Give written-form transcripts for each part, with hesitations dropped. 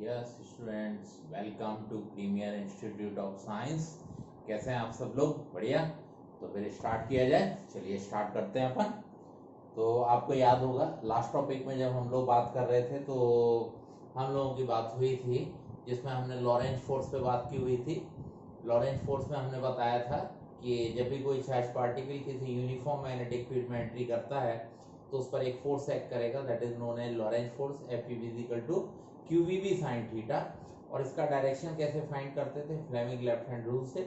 Yes students, welcome to premier institute of science. कैसे हैं आप सब लोग? बढ़िया। तो फिर स्टार्ट किया जाए। चलिए स्टार्ट करते हैं अपन। तो आपको याद होगा लास्ट टॉपिक में जब हम लोग बात कर रहे थे तो हम लोगों की बात हुई थी जिसमें हमने लॉरेंज फोर्स पे बात की हुई थी। लॉरेंज फोर्स में हमने बताया था कि जब भी कोई चार्ज पार्टिकल किसी यूनिफॉर्म मैग्नेटिक फील्ड में एंट्री करता है तो उस पर एक फोर्स एक्ट करेगा, that is known as Lorentz force. F is to QVB sin theta. और इसका डायरेक्शन कैसे फाइंड करते थे? फ्लेमिंग लेफ्ट हैंड रूल से,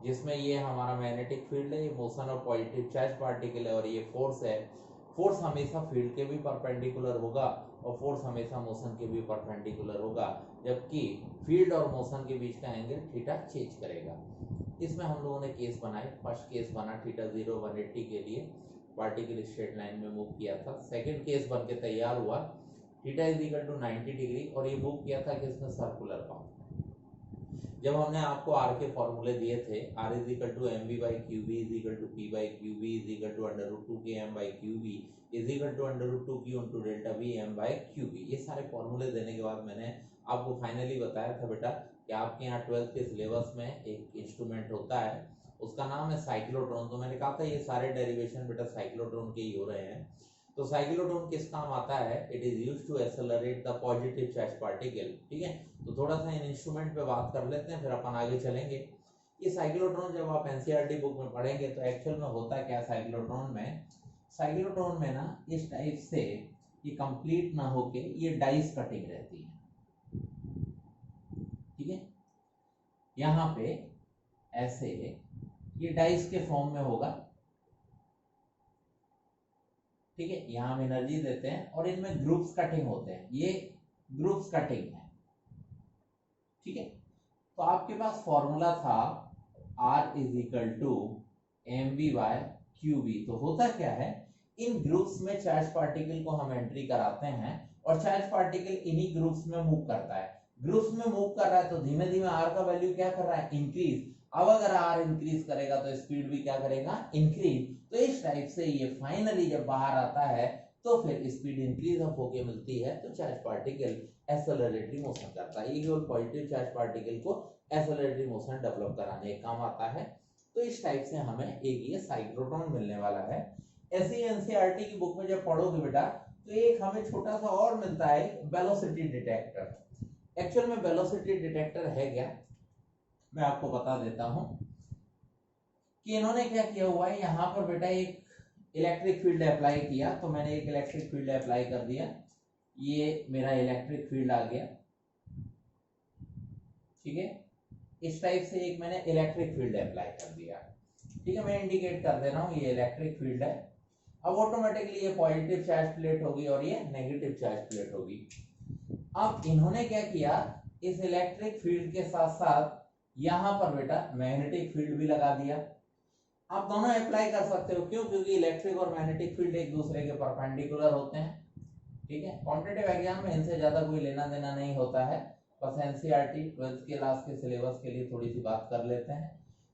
जिसमें ये हमारा मैग्नेटिक फील्ड है, ये motion of positive charge particle है और ये फोर्स है। फोर्स हमेशा फील्ड के भी परपेंडिकुलर होगा और फोर्स हमेशा मोशन के भी परपेंडिकुलर होगा, जबकि फील्ड और मोशन के बीच का एंगल थीटा चेंज करेगा। इसमें हम लोगों ने केस बनाए। फर्स्ट केस बना थीटा 0 180 के लिए, पार्टिकल स्ट्रेट लाइन में मूव किया था। सेकंड केस बन के तैयार हुआ, theta is equal to 90 degree और ये मूव किया था किसमें? Circular path. जब हमने आपको आर के फॉर्मूले दिए थे, R is equal to M B by Q B is equal to P by Q B is equal to under root 2 के M by Q B is equal to under root 2 Q into delta B M by Q B. ये सारे फॉर्मूले देने के बाद मैंने आपको finally बताया था बेटा कि आपके यहाँ 12th के सिलेबस में एक इंस्ट्रूमेंट होता है, उसका नाम है साइक्लोट्रॉन। तो मैंने कहा था ये सारे डेरिवेशन बेटा साइक्लोट्रॉन के ही हो रहे हैं। तो साइक्लोट्रॉन किस काम आता है? It is used to accelerate the positive charge particle. ठीक है, तो थोड़ा सा इन इंस्ट्रूमेंट पे बात कर लेते हैं, फिर अपन आगे चलेंगे। ये साइक्लोट्रॉन जब आप एनसीईआरटी बुक में पढ़ेंगे तो एक्चुअल में होता क्या साइक्लोट्रॉन में? साइक्लोट्रॉन में ना इस टाइप से ये कंप्लीट ना होके ये डाइस कटिंग रहती है। ठीक है, यहाँ पे ऐसे ये डाइस के फॉर्म में होगा। ठीक है, यहां हम एनर्जी देते हैं और इनमें ग्रुप्स कटिंग होते हैं, ये ग्रुप्स कटिंग है। ठीक है, तो आपके पास फॉर्मूला था R is equal to M B by Q B. तो होता क्या है, इन ग्रुप्स में चार्ज पार्टिकल को हम एंट्री कराते हैं और चार्ज पार्टिकल इन्हीं ग्रुप्स में मूव करता है। ग्रुप्स में मूव कर रहा है तो धीमे धीमे R का वैल्यू क्या कर रहा है? इंक्रीज। अब अगर R इंक्रीज करेगा तो स्पीड भी क्या करेगा? इंक्रीज। तो इस टाइप से ये फाइनली जब बाहर आता है तो फिर स्पीड इंक्रीज अप होके मिलती है, तो चार्ज पार्टिकल एक्सेलरेटरी मोशन करता है। ये केवल पॉजिटिव चार्ज पार्टिकल को एक्सेलरेटरी मोशन डेवलप कराने का काम आता है। तो इस टाइप से हमें एक ये साइक्लोट्रॉन मिलने वाला है। ऐसे ही एनसीईआरटी की बुक में जब पढ़ोगे बेटा तो एक हमें छोटा सा और मिलता है, वेलोसिटी डिटेक्टर। एक्चुअल में वेलोसिटी डिटेक्टर है क्या, मैं आपको बता देता हूं कि इन्होंने क्या किया हुआ है। यहाँ पर बेटा एक इलेक्ट्रिक फील्ड अप्लाई किया, तो मैंने एक इलेक्ट्रिक फील्ड अप्लाई कर दिया, ये मेरा इलेक्ट्रिक फील्ड आ गया। ठीक है, इस टाइप से एक मैंने इलेक्ट्रिक फील्ड अप्लाई कर दिया। ठीक है, मैं इंडिकेट कर दे रहा हूं ये इलेक्ट्रिक फील्ड है। अब ऑटोमेटिकली ये पॉजिटिव चार्ज प्लेट होगी और ये नेगेटिव चार्ज प्लेट होगी। अब इन्होंने क्या किया, इस इलेक्ट्रिक फील्ड के साथ साथ यहां पर बेटा मैग्नेटिक फील्ड भी लगा दिया। आप दोनों अप्लाई कर सकते हो, क्यों? क्योंकि इलेक्ट्रिक और मैग्नेटिक फील्ड एक दूसरे के परपेंडिकुलर होते हैं। ठीक है, क्वांटिटेटिव एग्जाम में इनसे ज्यादा कोई लेना देना नहीं होता है, बस एनसीईआरटी 12th के लास्ट के सिलेबस के लिए थोड़ी सी बात कर लेते हैं।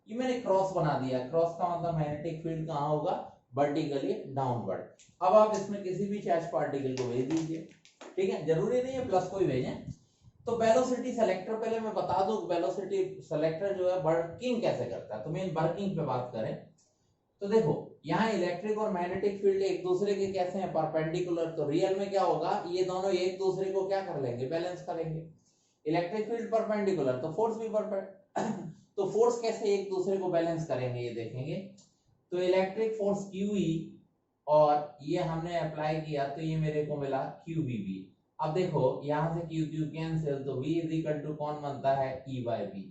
ये मैंने क्रॉस बना दिया। क्रॉस का मतलब मैग्नेटिक फील्ड कहाँ होगा? Vertically downward. अब आप इसमें किसी भी चार्ज पार्टिकल को भेज दीजिए। ठीक है, जरूरी नहीं है प्लस को ही भेजें। तो वेलोसिटी सेलेक्टर, पहले मैं बता दूं वेलोसिटी सेलेक्टर जो है वर्किंग कैसे करता है। तो मेन वर्किंग पे बात करें तो देखो, यहाँ इलेक्ट्रिक और मैग्नेटिक फील्ड एक दूसरे के कैसे हैं? परपेंडिकुलर। तो रियल में क्या होगा, ये दोनों एक दूसरे को क्या कर लेंगे? बैलेंस करेंगे। इलेक्ट्रिक फील्ड परपेंडिकुलर तो फोर्स भी परपेंडिकुलर तो फोर्स कैसे एक दूसरे को बैलेंस करेंगे ये देखेंगे। तो इलेक्ट्रिक फोर्स QE और ये हमने अप्लाई किया तो ये मेरे को मिला QVB। अब देखो यहां से Q Q कैंसिल, तो V इज इक्वल टू कौन बनता है? E by V।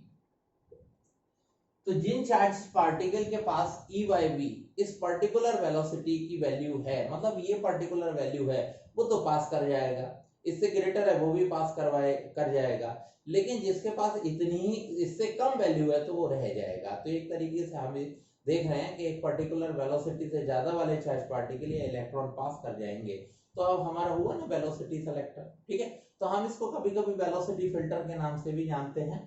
तो जिन चार्ज पार्टिकल के पास E बाय V इस पर्टिकुलर वेलोसिटी की वैल्यू है, मतलब ये पर्टिकुलर वैल्यू है, वो तो पास कर जाएगा। इससे ग्रेटर है वो भी पास कर जाएगा। लेकिन जिसके पास इतनी ही इससे कम वैल्यू है तो वो रह जाएगा। तो एक तरीके से हम देख रहे हैं कि एक पर्टिकुलर वेलोसिटी से ज्यादा वाले चार्ज पार्टिकल या इलेक्ट्रॉन पास कर जाएंगे। तो अब हमारा हुआ ना वेलोसिटी सेलेक्टर। ठीक है, तो हम इसको कभी कभी वेलोसिटी फिल्टर के नाम से भी जानते हैं।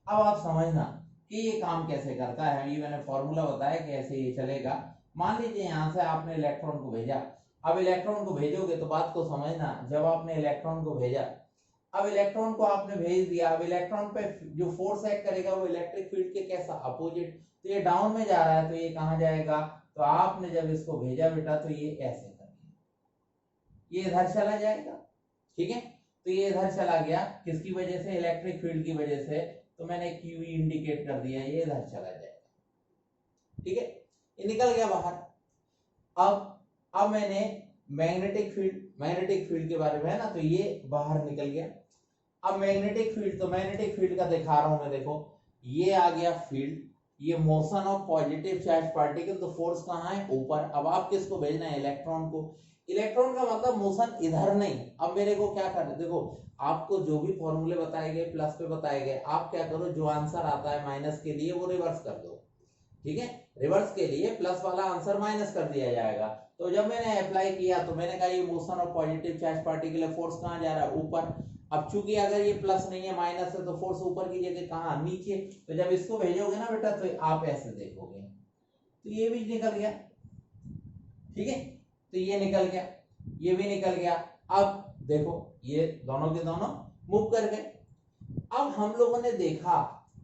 अब आप समझना कि ये काम कैसे करता है। ये मैंने फॉर्मूला बताया कि ऐसे ये चलेगा। मान लीजिए यहां से आपने इलेक्ट्रॉन को भेजा। अब इलेक्ट्रॉन को भेजोगे तो बात को समझना, जब आपने इलेक्ट्रॉन को भेजा अब इलेक्ट्रॉन को आपने भेज दिया, अब इलेक्ट्रॉन पे जो फोर्स एक्ट करेगा वो इलेक्ट्रिक फील्ड के कैसा, अपोजिट। तो ये डाउन में जा रहा है तो ये कहाँ जाएगा, तो आपने जब इसको भेजा बेटा तो ये ऐसे करेगा, ये इधर चला जाएगा, ठीक है। तो ये इधर चला गया, किसकी वजह से, इलेक्ट्रिक फील्ड की वजह से। तो मैंने क्यू इंडिकेट कर दिया, ये इधर चला जाएगा, ठीक है, ये निकल गया बाहर। अब मैंने मैग्नेटिक फील्ड के बारे में है ना, तो ये बाहर निकल गया। अब मैग्नेटिक फील्ड, तो मैग्नेटिक फील्ड का दिखा रहा हूं मैं, देखो ये आ गया फील्ड, ये motion of positive charge particle, तो फोर्स कहाँ है, ऊपर। अब आप किसको भेजना है, इलेक्ट्रॉन को। इलेक्ट्रॉन का मतलब मोशन इधर नहीं। अब मेरे को क्या करना, देखो आपको जो भी फॉर्मूले बताए गए, प्लस पे बताए गए, आप क्या करो, जो आंसर आता है माइनस के लिए वो रिवर्स कर दो, ठीक है। रिवर्स के लिए प्लस वाला आंसर माइनस कर दिया जाएगा। तो जब मैंने अप्लाई किया तो मैंने कहा ये motion of positive charge particle है, फोर्स कहाँ जा रहा है, ऊपर। अब चूंकि अगर ये प्लस नहीं है माइनस है, तो फोर्स ऊपर की जगह कहाँ, नीचे। तो जब इसको भेजोगे ना बेटा तो आप ऐसे देखोगे, तो ये भी निकल गया, ठीक है। तो ये निकल गया, ये भी निकल गया। अब देखो ये दोनों के दोनों मूव कर गए। अब हम लोगों ने देखा,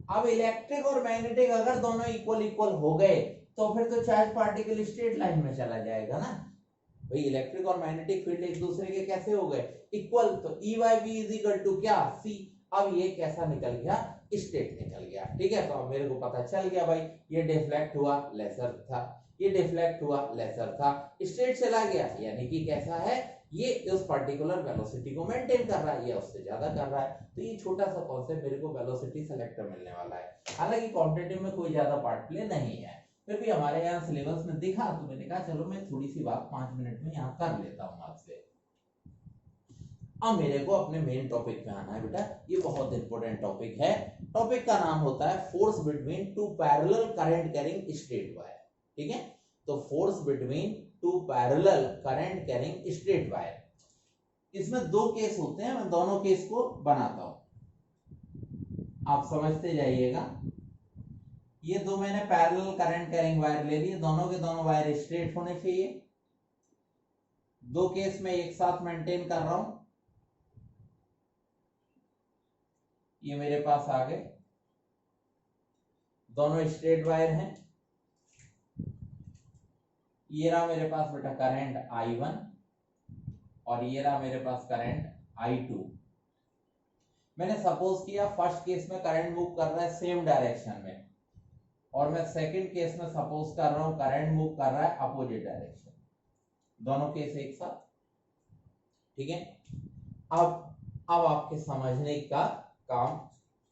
अब इलेक्ट्रिक और मैग्नेटिक अगर दोनों इक्वल इक्वल हो गए तो फिर तो चार्ज पार्टिकल स्ट्रेट लाइन में चला जाएगा ना भाई। इलेक्ट्रिक और मैग्नेटिक फील्ड एक दूसरे के कैसे हो गए, इक्वल। तो E by B is equal to क्या, सी। अब ये कैसा निकल गया, स्ट्रेट निकल गया, ठीक है। तो अब मेरे को पता चल गया भाई, ये डिफ्लेक्ट हुआ लेसर था, ये डिफ्लेक्ट हुआ लेसर था, स्ट्रेट चला गया, यानी कि कैसा है, ये उस पर्टिकुलर वेलोसिटी को मेंटेन कर रहा है, ये उससे ज्यादा कर रहा है। तो ये छोटा सा कॉन्सेप्ट मेरे को वेलोसिटी सेलेक्टर मिलने वाला है। हालांकि क्वांटिटेटिव में कोई ज्यादा पार्ट प्ले नहीं है, फिर भी हमारे यहाँ सिलेबस में दिखा तो मैंने कहा चलो मैं थोड़ी सी बात 5 मिनट में यहाँ कर लेता हूँ आपसे। अब मेरे को अपने मेन टॉपिक पे आना है बेटा, ये बहुत इंपॉर्टेंट टॉपिक है। टॉपिक का नाम होता है force between two parallel current carrying straight wire, ठीक है। तो force between two parallel current carrying straight wire, इसमें दो केस होते हैं, मैं दोनों केस को बनाता हूं, आप समझते जाइएगा। ये दो मैंने पैरेलल करंट कैरिंग वायर ले लिए, दोनों के दोनों वायर स्ट्रेट होने चाहिए। दो केस में एक साथ मेंटेन कर रहा हूं, ये मेरे पास आ गए, दोनों स्ट्रेट वायर हैं। ये रहा मेरे पास बेटा करंट I1 और ये रहा मेरे पास करंट I2। मैंने सपोज किया फर्स्ट केस में करंट मूव कर रहा है सेम डायरेक्शन में, और मैं सेकंड केस में सपोज कर रहा हूं करंट मूव कर रहा है अपोजिट डायरेक्शन, दोनों केस एक साथ, ठीक है। अब आपके समझने का काम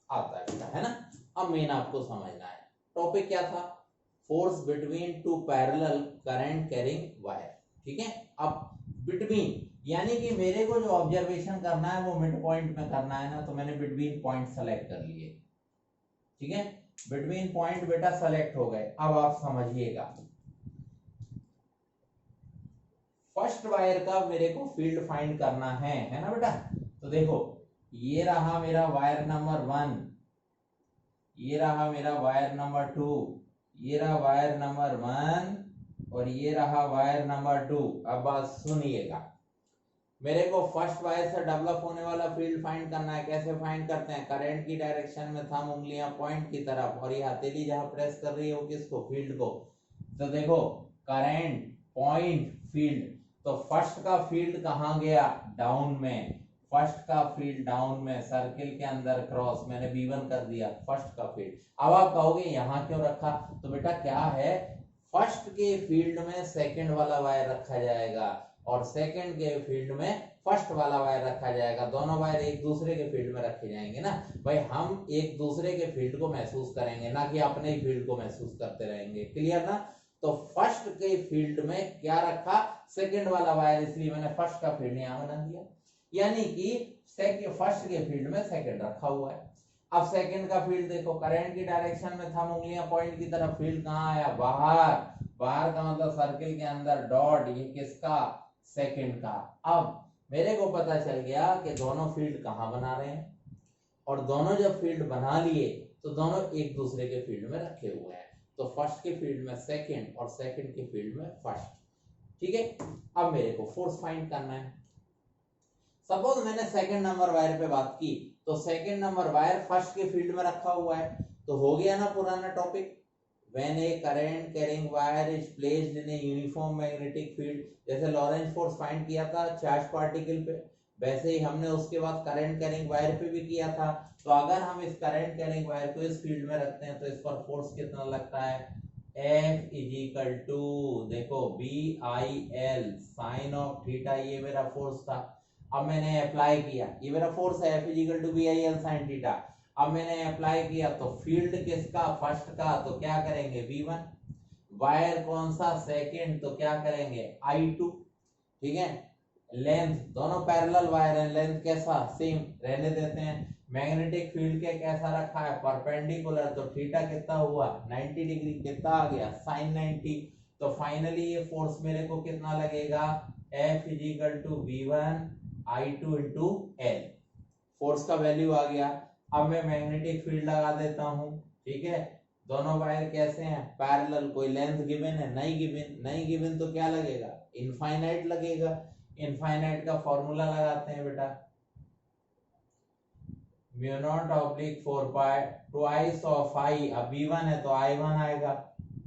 आता है ना। अब मेन आपको समझना है, टॉपिक क्या था, force between two parallel current carrying wire, ठीक है। अब बिटवीन यानी कि मेरे को जो ऑब्जर्वेशन करना है वो मिड पॉइंट में करना है ना, तो मैंने बिटवीन पॉइंट सेलेक्ट कर लिए, ठीक है। बिटवीन पॉइंट बेटा सेलेक्ट हो गए। अब आप समझिएगा, फर्स्ट वायर का मेरे को फील्ड फाइंड करना है ना बेटा। तो देखो ये रहा मेरा वायर नंबर 1, ये रहा मेरा वायर नंबर 2, ये रहा वायर नंबर 1 और ये रहा वायर नंबर 2। अब बात सुनिएगा, मेरे को फर्स्ट वायर से डेवलप होने वाला फील्ड फाइंड करना है। कैसे फाइंड करते हैं, करंट की डायरेक्शन में थंब उंगलियां पॉइंट की तरफ, और ये हथेली जहां प्रेस कर रही है वो किसको, फील्ड को। तो देखो करंट पॉइंट फील्ड, तो फर्स्ट का फील्ड कहां गया, डाउन में। फर्स्ट का फील्ड डाउन में, सर्किल के अंदर क्रॉस, मैंने B1 कर दिया फर्स्ट का फील्ड। अब आप कहोगे यहां क्यों रखा, तो बेटा क्या है, फर्स्ट के फील्ड में सेकंड वाला वायर रखा जाएगा और सेकंड के फील्ड में फर्स्ट वाला वायर रखा जाएगा, दोनों वायर एक दूसरे के फील्ड में रखे जाएंगे ना भाई। हम एक दूसरे के फील्ड को महसूस करेंगे, ना कि अपने ही फील्ड को महसूस करते रहेंगे, क्लियर ना। तो फर्स्ट के फील्ड में क्या रखा, सेकंड वाला वायर, इसलिए मैंने फर्स्ट का फील्ड यहां बना दिया, यानी कि फर्स्ट के फील्ड में सेकंड रखा हुआ है। अब सेकंड का फील्ड देखो, करंट की डायरेक्शन में थंब उंगलियां पॉइंट की तरफ, फील्ड कहां आया, बाहर। बाहर का मतलब सर्किल के अंदर डॉट, ये किसका, सेकंड का। अब मेरे को पता चल गया कि दोनों फील्ड कहां बना रहे हैं, और दोनों जब फील्ड बना लिए तो दोनों एक दूसरे के फील्ड में रखे हुए हैं। तो फर्स्ट के फील्ड में सेकंड और सेकंड के फील्ड में फर्स्ट, ठीक है। अब मेरे को फोर्स फाइंड करना है। सपोज मैंने सेकंड नंबर वायर पे बात की, तो सेकंड नंबर वायर फर्स्ट के फील्ड में रखा हुआ है, तो हो गया ना पुराना topic, when A current carrying wire is placed in a uniform magnetic field, जैसे लॉरेंज फोर्स फाइंड किया था चार्ज पार्टिकल पे, वैसे ही हमने उसके बाद करंट कैरिंग वायर पे भी किया था। तो अगर हम इस करंट कैरिंग वायर को इस फील्ड में रखते हैं तो इस पर फोर्स कितना लगता है, F इज इक्वल टू, देखो BIL साइन ऑफ थीटा, ये मेरा फोर्स था। अब मैंने अप्लाई किया, ये मेरा फोर्स है F is equal to BIL sine theta. अब मैंने अप्लाई किया तो फील्ड किसका, फर्स्ट का, तो क्या करेंगे V1, वायर कौन सा, सेकंड, तो क्या करेंगे I2, ठीक है। लेंथ दोनों पैरेलल वायर है, लेंथ कैसा, सेम रहने देते हैं। मैग्नेटिक फील्ड के कैसा रखा है, परपेंडिकुलर, तो थीटा कितना हुआ 90 डिग्री, कितना आ गया साइन 90। तो फाइनली ये फोर्स मेरे को कितना लगेगा, F is equal to V1 I2 into L, force का वैल्यू आ गया। अब मैं मैग्नेटिक फील्ड लगा देता हूं, ठीक है। दोनों वायर कैसे हैं, पैरेलल, कोई लेंथ गिवन है, नहीं गिवन, नहीं गिवन तो क्या लगेगा, इनफाइनाइट लगेगा। इनफाइनाइट का फॉर्मूला लगाते हैं बेटा, mu naught oblique 4 pi twice of I, अब V1 है तो I1 आएगा,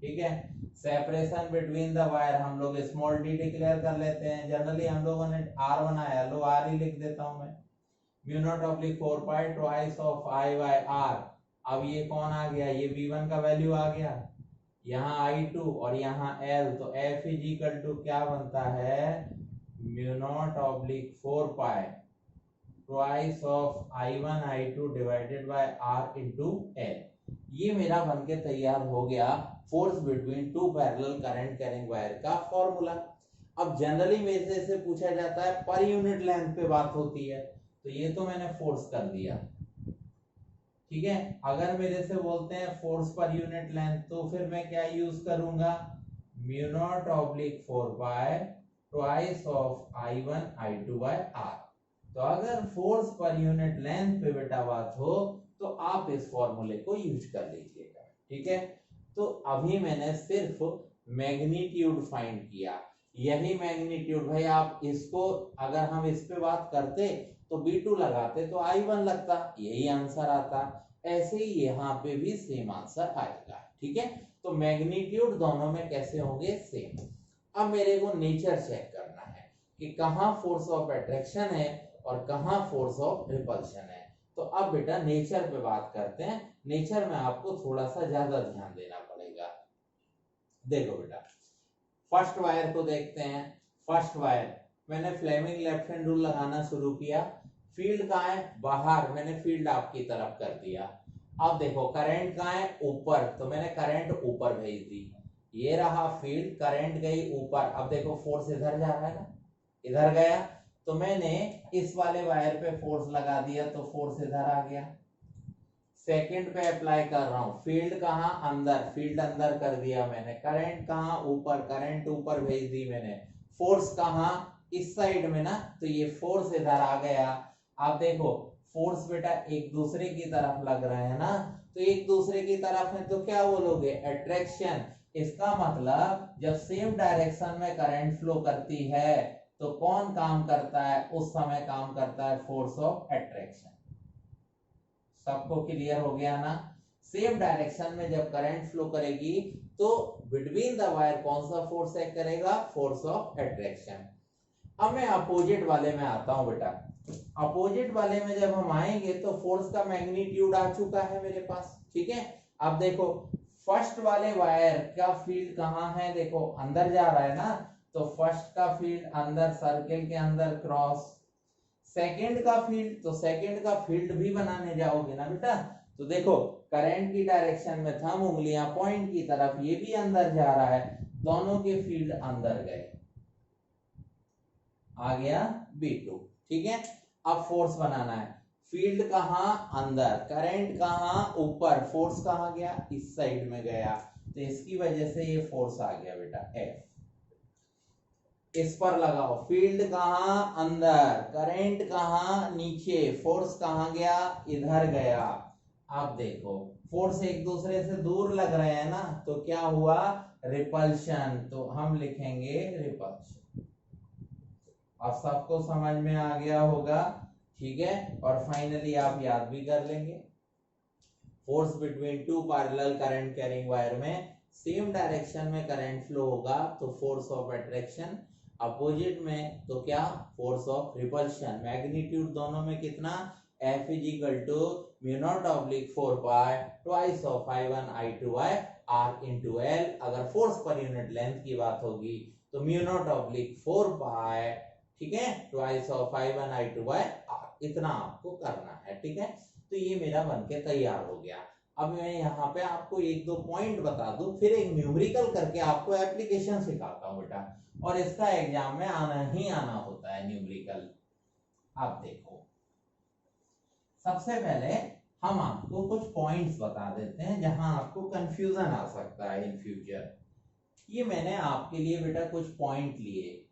ठीक है। सेपरेशन बिटवीन द वायर हम लोग स्मॉल d डिक्लेयर कर लेते हैं, जनरली हम लोगों ने R बनाया, लो R ही लिख देता हूं मैं, mu naught oblique 4 pi twice of I by R। अब ये कौन आ गया, ये V1 का वैल्यू आ गया, यहाँ I2 और यहाँ L, तो F इज इक्वल टू क्या बनता है, mu naught oblique 4 pi twice of I1 I2 divided by R into L। ये मेरा बनके तैयार हो गया force between two parallel current carrying wire का फॉर्मूला। अब जनरली मेरे से पूछा जाता है पर यूनिट लेंथ पे बात होती है, तो ये तो मैंने फोर्स कर दिया, ठीक है। अगर मेरे से बोलते हैं फोर्स पर यूनिट लेंथ, तो फिर मैं क्या यूज करूंगा, mu naught oblique 4 pi twice of I1 I2 by R। तो अगर फोर्स पर यूनिट लेंथ पे बेटा बात हो तो आप इस फॉर्मूले को यूज कर लीजिएगा, ठीक है। तो अभी मैंने सिर्फ मैग्नीट्यूड फाइंड किया, यही मैग्नीट्यूड भाई, आप इसको अगर हम इस पे बात करते तो B2 लगाते तो I1 लगता, यही आंसर आता। ऐसे ही यहाँ पे भी सेम आंसर आएगा, ठीक है। तो मैग्नीट्यूड दोनों में कैसे होंगे, सेम। अब मेरे को नेचर चेक करना है कि कहाँ फोर्स ऑफ अट्रैक्शन है और कहाँ फोर्स ऑफ रिपल्शन है। तो अब बेटा नेचर पे बात करते हैं, नेचर में आपको थोड़ा सा ज्यादा ध्यान देना पड़ेगा। देखो बेटा फर्स्ट वायर को देखते हैं। फर्स्ट वायर मैंने फ्लेमिंग लेफ्ट हैंड रूल लगाना शुरू किया, फील्ड कहाँ है, बाहर, मैंने फील्ड आपकी तरफ कर दिया। अब देखो करंट कहाँ है, ऊपर, तो मैंने करंट ऊपर भेज दी, ये रहा फील्ड, करंट गई ऊपर। अब देखो फोर्स इधर जा रहा है ना, इधर गया, तो मैंने इस वाले वायर पे फोर्स लगा दिया तो फोर्स इधर आ गया। सेकंड पे अप्लाई कर रहा हूं, फील्ड कहां, अंदर, फील्ड अंदर कर दिया मैंने, करंट कहां, ऊपर, करंट ऊपर भेज दी मैंने, फोर्स कहां, इस साइड में ना, तो ये फोर्स इधर आ गया। आप देखो फोर्स बेटा एक दूसरे की तरफ लग रहे हैं ना, तो एक दूसरे की तरफ है तो क्या बोलोगे, अट्रैक्शन। इसका मतलब जब सेम डायरेक्शन में करंट फ्लो करती है तो कौन काम करता है, उस समय काम करता है फोर्स ऑफ अट्रैक्शन। सबको क्लियर हो गया ना, सेम डायरेक्शन में जब करंट फ्लो करेगी तो बिटवीन द वायर कौन सा फोर्स एक्ट करेगा, फोर्स ऑफ अट्रैक्शन। अब मैं अपोजिट वाले में आता हूं बेटा, अपोजिट वाले में जब हम आएंगे तो फोर्स का मैग्नीट्यूड आ चुका है मेरे पास, ठीक है। अब देखो फर्स्ट वाले वायर का फील्ड कहां है, देखो अंदर जा रहा है ना, तो फर्स्ट का फील्ड अंदर, सर्किल के अंदर क्रॉस। सेकंड का फील्ड, तो सेकंड का फील्ड भी बनाने जाओगे ना बेटा, तो देखो करंट की डायरेक्शन में थंब उंगलियां पॉइंट की तरफ, ये भी अंदर जा रहा है, दोनों के फील्ड अंदर गए, आ गया B2, ठीक है। अब फोर्स बनाना है, फील्ड कहां, अंदर, करंट कहां, ऊपर, फोर्स कहां गया, इस साइड में गया, तो इसकी वजह से ये फोर्स आ गया बेटा F। इस पर लगाओ, फील्ड कहां, अंदर, करंट कहां, नीचे, फोर्स कहां गया, इधर गया। अब देखो फोर्स एक दूसरे से दूर लग रहे हैं ना, तो क्या हुआ, रिपल्शन, तो हम लिखेंगे रिपल्शन। आप सबको समझ में आ गया होगा, ठीक है। और फाइनली आप याद भी कर लेंगे, force between two parallel current carrying wire में सेम डायरेक्शन में करंट फ्लो होगा तो फोर्स ऑफ अट्रैक्शन, अपोजिट में तो क्या, फोर्स ऑफ रिपल्शन। मैग्नीट्यूड दोनों में कितना, F is equal to mu naught oblique 4 pi twice of I1 I2 by R into L। अगर फोर्स पर यूनिट लेंथ की बात होगी तो म्यू नॉट ऑब्लिक 4 पाई, ठीक है, twice of I1 I2 by R, इतना आपको करना है, ठीक है। तो ये मेरा बनके तैयार हो गया। अब मैं यहाँ पे आपको एक दो पॉइंट बता दूं, फिर एक न्यूमेरिकल करके आपको एप्लीकेशन सिखाता हूँ बेटा, और इसका एग्जाम में आना ही आना होता है न्यूमेरिकल। आप देखो, सबसे पहले हम आपको कुछ पॉइंट्स बता देते हैं जहां आपको कंफ्यूजन आ सकता है इन फ्यूचर। ये मैंने आपके लिए बेटा कुछ पॉइंट लिए।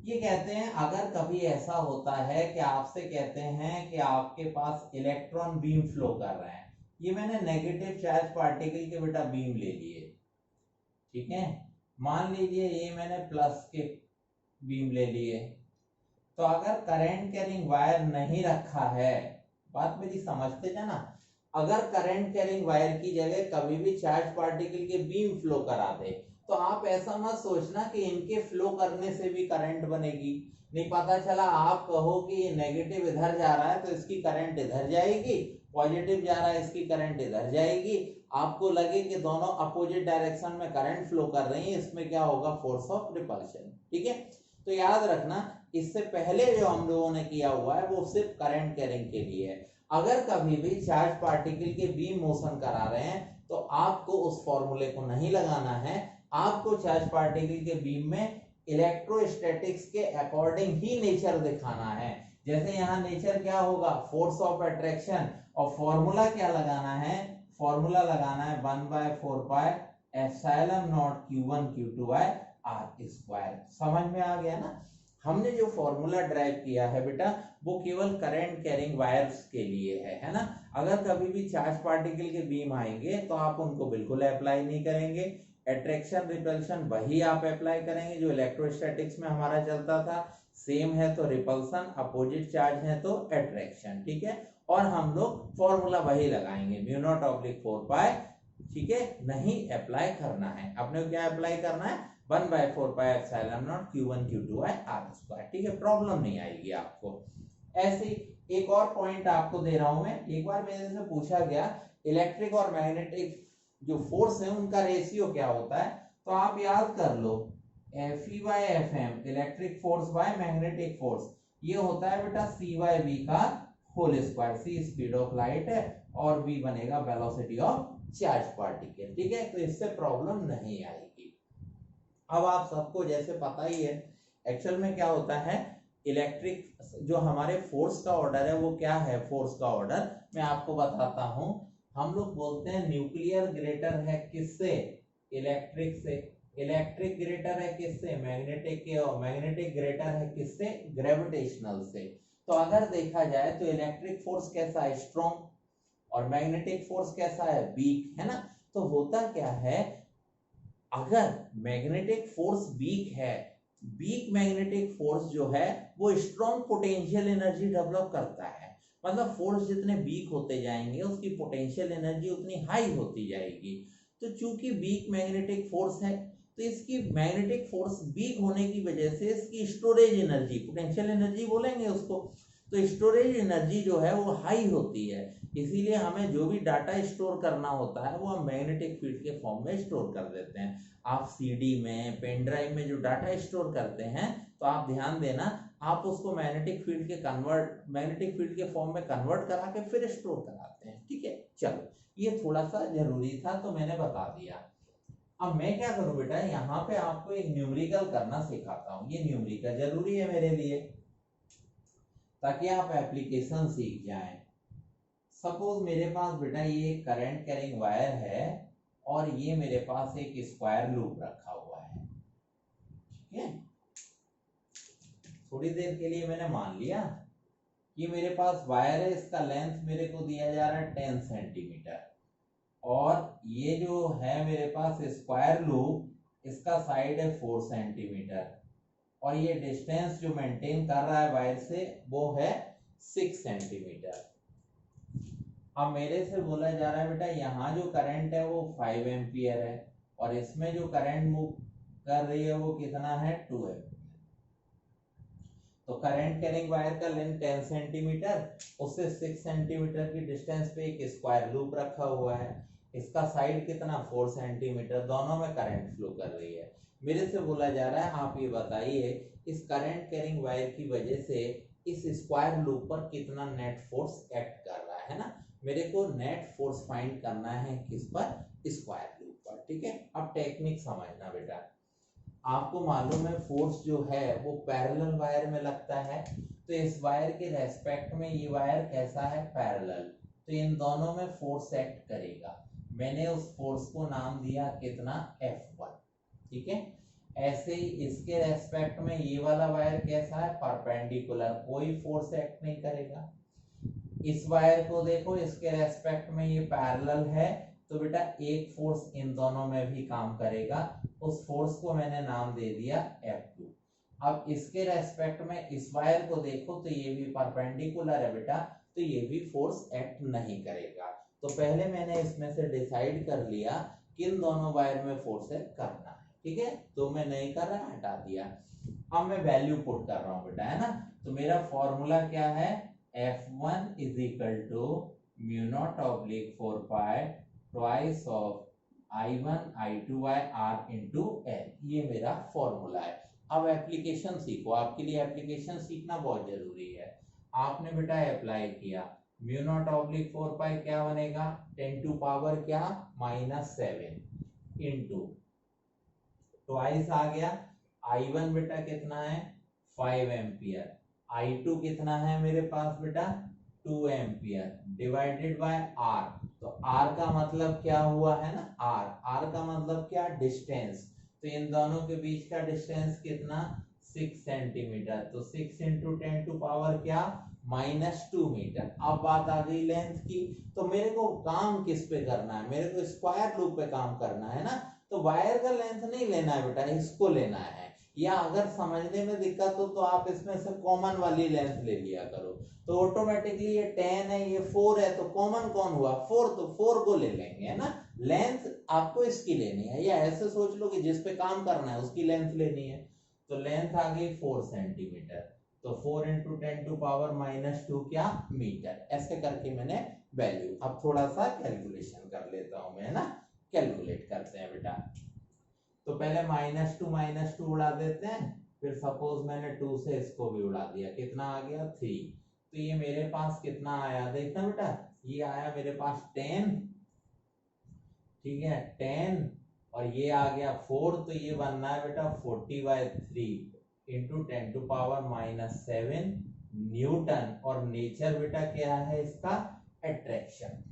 ये कहते हैं अगर कभी ऐसा होता है कि आपसे कहते हैं कि आपके पास इलेक्ट्रॉन बीम फ्लो कर रहे हैं, ये मैंने नेगेटिव चार्ज पार्टिकल के बेटा बीम ले लिए, ठीक है। मान लीजिए ये मैंने प्लस के बीम ले लिए, तो अगर करंट कैरिंग वायर नहीं रखा है, बात मेरी समझते जाना, अगर करंट कैरिंग वायर की जगह कभी भी चार्ज पार्टिकल के बीम फ्लो करा दे, तो आप ऐसा मत सोचना कि इनके फ्लो करने से भी करंट बनेगी। नहीं, पता चला आप कहो कि ये नेगेटिव इधर जा रहा है तो इसकी करंट इधर जाएगी, पॉजिटिव जा रहा है इसकी करंट इधर जाएगी, आपको लगे कि दोनों अपोजिट डायरेक्शन में करंट फ्लो कर रही है, इसमें क्या होगा, फोर्स ऑफ रिपल्शन, ठीक है। तो याद रखना, इससे पहले जो हम लोगों ने किया हुआ है वो सिर्फ करंट कैरिंग के लिए है। अगर कभी भी चार्ज पार्टिकल के बीम मोशन करा रहे हैं तो आपको उस फॉर्मूले को नहीं लगाना है, आपको चार्ज पार्टिकल के बीम में इलेक्ट्रोस्टैटिक्स के अकॉर्डिंग ही नेचर दिखाना है। जैसे यहाँ नेचर क्या होगा, फोर्स ऑफ अट्रैक्शन, और फॉर्मूला क्या लगाना है, फॉर्मूला लगाना है 1/4 pi epsilon naught Q1 Q2 by R square. समझ में आ गया ना। हमने जो फॉर्मूला ड्राइव किया है बेटा वो केवल करंट कैरिंग वायर्स के लिए है ना। अगर कभी भी चार्ज पार्टिकल के बीम आएंगे तो आप उनको बिल्कुल अप्लाई नहीं करेंगे, अट्रैक्शन रिपल्शन वही आप अप्लाई करेंगे जो इलेक्ट्रोस्टैटिक्स में हमारा चलता था, सेम है तो रिपल्सन, अपोजिट चार्ज है तो अट्रैक्शन, ठीक है। और हम लोग फॉर्मूला वही लगाएंगे म्यू नॉट ऑब्लिक 4 पाई, ठीक है, नहीं अप्लाई करना है। अपने क्या अप्लाई करना है, 1/4 pi epsilon naught Q1 Q2 by R square, ठीक है, प्रॉब्लम नहीं आएगी आपको। ऐसे एक और पॉइंट आपको दे रहा हूं मैं, एक बार मेरे से पूछा गया इलेक्ट्रिक और मैग्नेटिक जो फोर्स है उनका रेशियो क्या होता है, तो आप याद कर लो Fe by Fm electric force by magnetic force, ये होता है बेटा C/V का whole square. C speed of light है और V बनेगा वेलोसिटी ऑफ चार्ज पार्टिकल, ठीक है। तो इससे प्रॉब्लम नहीं आएगी। अब आप सबको जैसे पता ही है एक्चुअल में क्या होता है, इलेक्ट्रिक जो हमारे फोर्स का ऑर्डर है वो क्या है, फोर्स का ऑर्डर मैं आपको बताता हूं। हम लोग बोलते हैं न्यूक्लियर ग्रेटर है किससे, इलेक्ट्रिक से, इलेक्ट्रिक ग्रेटर है किससे, मैग्नेटिक के, और मैग्नेटिक ग्रेटर है किससे, ग्रेविटेशनल से। तो अगर देखा जाए तो इलेक्ट्रिक फोर्स कैसा है, स्ट्रॉन्ग, और मैग्नेटिक फोर्स कैसा है, वीक, है ना। तो होता क्या है, अगर मैग्नेटिक फोर्स वीक है, वीक मैग्नेटिक फोर्स जो है वो स्ट्रॉन्ग पोटेंशियल एनर्जी डेवलप करता है। मतलब फोर्स जितने वीक होते जाएंगे उसकी पोटेंशियल एनर्जी उतनी हाई होती जाएगी। तो चूंकि वीक मैग्नेटिक फोर्स है तो इसकी मैग्नेटिक फोर्स वीक होने की वजह से इसकी स्टोरेज एनर्जी, पोटेंशियल एनर्जी बोलेंगे उसको, तो स्टोरेज एनर्जी जो है वो हाई होती है। इसीलिए हमें जो भी डाटा स्टोर करना होता है वो हम मैग्नेटिक फील्ड के फॉर्म में स्टोर कर देते हैं। आप सीडी में, पेन ड्राइव में जो डाटा स्टोर करते हैं तो आप ध्यान देना, आप उसको मैग्नेटिक फील्ड के फॉर्म में कन्वर्ट करा के फिर स्टोर कराते हैं, ठीक है। चलो ये थोड़ा सा जरूरी था तो मैंने बता दिया। अब मैं क्या करूं बेटा, यहाँ पे आपको एक न्यूमेरिकल करना सिखाता हूँ। ये न्यूमेरिकल जरूरी है मेरे लिए ताकि आप एप्लीकेशन सीख जाएं। सपोज मेरे पास बेटा ये करंट कैरिंग वायर है और ये मेरे पास एक स्क्वायर लूप रखा हुआ है, ठीक है। थोड़ी देर के लिए मैंने मान लिया कि मेरे पास वायर है, इसका लेंथ मेरे को दिया जा रहा है 10 सेंटीमीटर, और ये जो है मेरे पास स्क्वायर लूप, इसका साइड है 4 सेंटीमीटर, और ये डिस्टेंस जो मेंटेन कर रहा है वायर से वो है 6 सेंटीमीटर। अब मेरे से बोला जा रहा है बेटा यहाँ जो करंट है वो 5 एम्पियर है और इसमें जो करंट मूव कर रही है वो कितना है 2 एम्पियर। तो करंट कैरिंग वायर का लेंथ 10 सेंटीमीटर, उससे 6 सेंटीमीटर की डिस्टेंस पे एक स्क्वायर लूप रखा हुआ है, इसका साइड कितना 4 सेंटीमीटर, दोनों में करंट फ्लो कर रही है। मेरे से बोला जा रहा है आप ये बताइए इस करंट कैरिंग वायर की वजह से इस स्क्वायर लूप पर कितना नेट फोर्स एक्ट कर रहा है ना। मेरे को नेट फोर्स फाइंड करना है किस पर, स्क्वायर लूप पर। ठीक है, अब टेक्निक समझना बेटा। आपको मालूम है फोर्स जो है वो पैरेलल वायर में लगता है, तो इस वायर के रेस्पेक्ट में ये वायर कैसा है, पैरेलल, तो इन दोनों में फोर्स एक्ट करेगा। मैंने उस फोर्स को नाम दिया कितना, F1। ठीक है, ऐसे ही इसके रेस्पेक्ट में ये वाला वायर कैसा है, परपेंडिकुलर, कोई फोर्स एक्ट नहीं करेगा। इस वायर को देखो, इसके रेस्पेक्ट में ये पैरेलल है, तो बेटा एक फोर्स इन दोनों में भी काम करेगा, उस फोर्स को मैंने नाम दे दिया F2। अब इसके रेस्पेक्ट में इस वायर को देखो तो ये भी परपेंडिकुलर है बेटा, तो ये भी फोर्स एक्ट नहीं करेगा। तो पहले मैंने इसमें से डिसाइड कर लिया किन दोनों वायर में फोर्स एक्ट करना है। ठीक है, तो मैं नहीं कर रहा, हटा दिया। अब मैं वैल्यू पुट कर रहा हूँ बेटा, है ना। तो मेरा फॉर्मूला क्या है, F1 is equal to mu naught oblique 4 pi twice of I1 I2 by R into L, ये मेरा फॉर्मूला है। अब एप्लीकेशन सीखो, आपके लिए एप्लीकेशन सीखना बहुत जरूरी है। आपने बेटा अप्लाई किया, म्यू नॉट ऑब्लिक 4 पाई क्या बनेगा, 10 टू पावर क्या, -7 इंटू ट्वाइस आ गया, I1 बेटा कितना है 5 एम्पियर, I2 कितना है मेरे पास बेटा 2 एम्पियर, डिवाइडेड बाय R। तो R का मतलब क्या हुआ है ना, R का मतलब क्या, डिस्टेंस। तो इन दोनों के बीच का डिस्टेंस कितना, 6 सेंटीमीटर, तो 6 इंटू 10 टू पावर क्या, -2 मीटर। अब बात आ गई लेंथ की, तो मेरे को काम किस पे करना है, मेरे को स्क्वायर लूप पे काम करना है ना। तो वायर का लेंथ नहीं लेना है बेटा, इसको लेना है, या अगर समझने में दिक्कत हो तो आप इसमें से कॉमन वाली लेंथ ले लिया करो। तो ऑटोमेटिकली ये 10 है, ये 4 है, तो कॉमन कौन हुआ 4, तो 4 को ले लेंगे, है ना। लेंथ आपको इसकी लेनी है, या ऐसे सोच लो कि जिस पे काम करना है उसकी लेंथ लेनी है। तो लेंथ आ गई 4 सेंटीमीटर, तो 4 इंटू 10 टू पावर -2 क्या, मीटर। ऐसे करके मैंने वैल्यू, अब थोड़ा सा कैलकुलेशन कर लेता हूं मैं, है ना। कैलकुलेट करते हैं बेटा। तो पहले -2 उड़ा देते हैं, फिर सपोज मैंने 2 से इसको भी उड़ा दिया, कितना आ गया 3। तो ये मेरे पास कितना आया, देखना बेटा, ये आया मेरे पास 10। ठीक है, 10 और ये आ गया 4, तो ये बनना है बेटा 40/3 इंटू 10 टू पावर -7 न्यूटन। और नेचर बेटा क्या है इसका, अट्रैक्शन।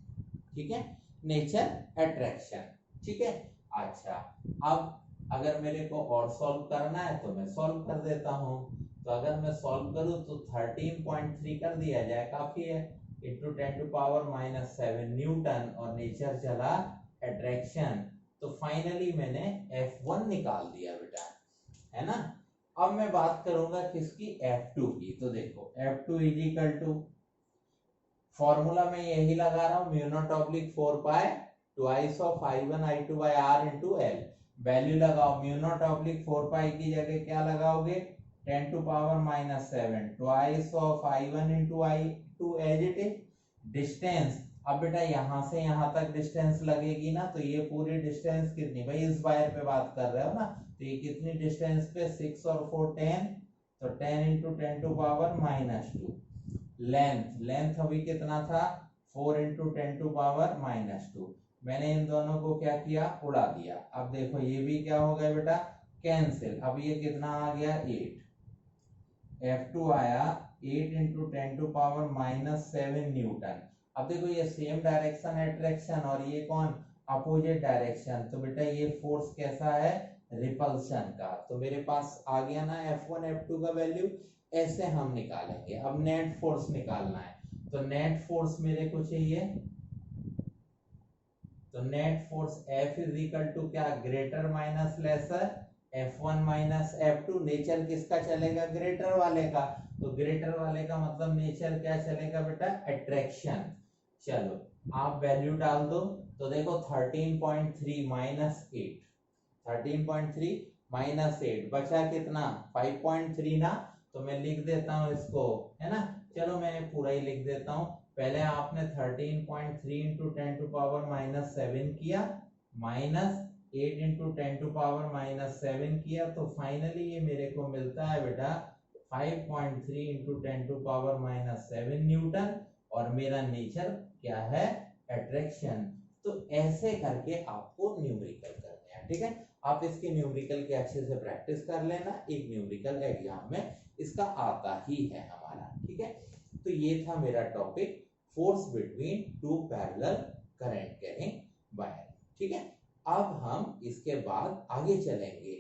ठीक है, नेचर अट्रैक्शन। ठीक है, अच्छा अब अगर मेरे को और सॉल्व करना है तो मैं सॉल्व कर देता हूं। तो अगर मैं सॉल्व करूं तो 13.3 कर दिया जाए, काफी है, इंटू 10 टू पावर -7 न्यूटन, और नेचर चला अट्रैक्शन। तो फाइनली मैंने F1 निकाल दिया बेटा, है ना। अब मैं बात करूंगा किसकी, F2 की। तो देखो F2 is equal to, formula में यही लगा रहा हूं, mu naught oblique 4 pi twice of I1 I2 by R into L। Value लगाओ, म्यू नॉट ऑब्लिक 4 पाई की जगह क्या लगाओगे, 10 to power -7 twice of I1 into I2 as it is. Distance, अब बेटा यहां से यहां तक डिस्टेंस लगेगी ना, तो ये पूरी डिस्टेंस कितनी, भाई इस वायर पे बात कर रहे हो ना, तो ये कितनी डिस्टेंस पे, 6 और 4 10, तो 10 इंटू 10 टू पावर -2। लेंथ अभी कितना था, 4 इंटू 10 टू पावर -2। मैंने इन दोनों को क्या किया, उड़ा दिया। अब देखो ये भी क्या हो गया बेटा, कैंसिल। अब ये कितना आ गया 8, F2 आया 8 इंटू 10 टू पावर -7 न्यूटन। अब देखो ये सेम डायरेक्शन अट्रैक्शन, और ये कौन, अपोजिट डायरेक्शन। तो बेटा ये फोर्स कैसा है, रिपल्शन का। तो मेरे पास आ गया ना F1 F2 का वैल्यू, ऐसे हम निकालेंगे। अब नेट फोर्स निकालना है, तो नेट फोर्स मेरे को चाहिए, तो net force F is equal to क्या, greater minus lesser F1 minus F2, nature किसका चलेगा, ग्रेटर वाले का, तो ग्रेटर वाले का मतलब नेचर क्या चलेगा बेटा, अट्रैक्शन। चलो आप वैल्यू डाल दो, तो देखो 13.3 माइनस 8, 13.3 माइनस 8 बचा कितना 5.3 ना, तो मैं लिख देता हूं इसको, है ना। चलो मैं पूरा ही लिख देता हूं। पहले आपने 13.3 इंटू 10 टू पावर माइनस 7 किया, minus 8 into 10 to power minus 7 किया, तो फाइनली ये मेरे को मिलता है बेटा 5.3 into 10 to power minus 7 newton, और मेरा नेचर क्या है, अट्रैक्शन। तो ऐसे करके आपको न्यूमेरिकल करने हैं, ठीक है। आप इसके न्यूमेरिकल के अच्छे से प्रैक्टिस कर लेना, एक न्यूमेरिकल एग्जाम में इसका आता ही है हमारा, ठीक है। तो ये था मेरा topic, force between two parallel current carrying wire, ठीक है। अब हम इसके बाद आगे चलेंगे